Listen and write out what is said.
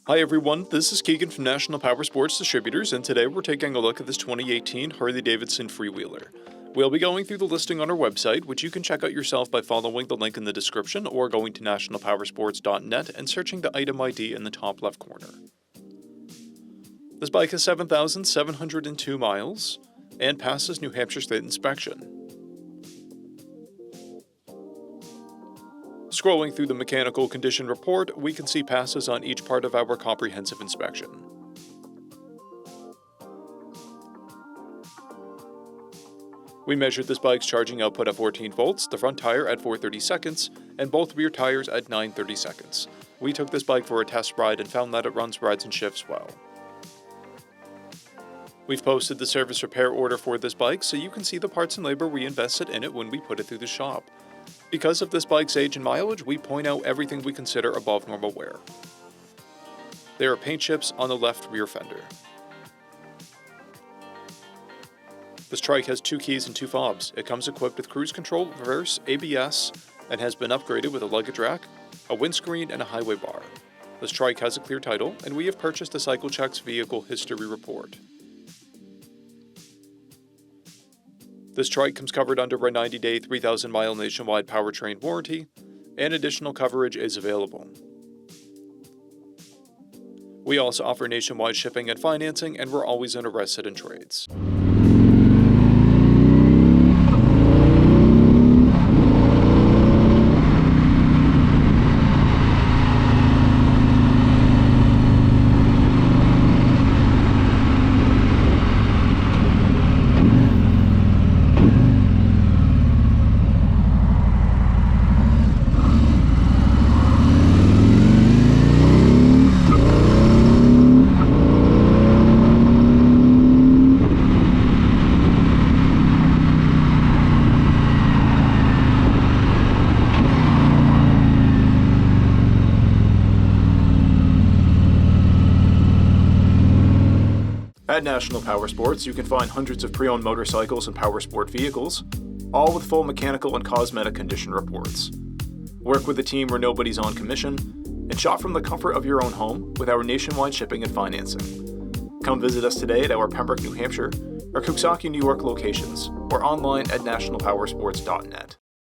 Hi everyone, this is Keegan from National Powersports Distributors, and today we're taking a look at this 2018 Harley-Davidson Freewheeler. We'll be going through the listing on our website, which you can check out yourself by following the link in the description or going to nationalpowersports.net and searching the item ID in the top left corner. This bike has 7,702 miles and passes New Hampshire State inspection. Scrolling through the mechanical condition report, we can see passes on each part of our comprehensive inspection. We measured this bike's charging output at 14 volts, the front tire at 430 seconds, and both rear tires at 930 seconds. We took this bike for a test ride and found that it runs, rides, and shifts well. We've posted the service repair order for this bike so you can see the parts and labor we invested in it when we put it through the shop. Because of this bike's age and mileage, we point out everything we consider above normal wear. There are paint chips on the left rear fender. This trike has 2 keys and 2 fobs. It comes equipped with cruise control, reverse, ABS, and has been upgraded with a luggage rack, a windscreen, and a highway bar. This trike has a clear title, and we have purchased a CycleCheck's vehicle history report. This trike comes covered under a 90-day, 3,000-mile nationwide powertrain warranty, and additional coverage is available. We also offer nationwide shipping and financing, and we're always interested in trades. At National Powersports, you can find hundreds of pre-owned motorcycles and powersport vehicles, all with full mechanical and cosmetic condition reports. Work with a team where nobody's on commission, and shop from the comfort of your own home with our nationwide shipping and financing. Come visit us today at our Pembroke, New Hampshire, or Coxsackie, New York locations, or online at nationalpowersports.net.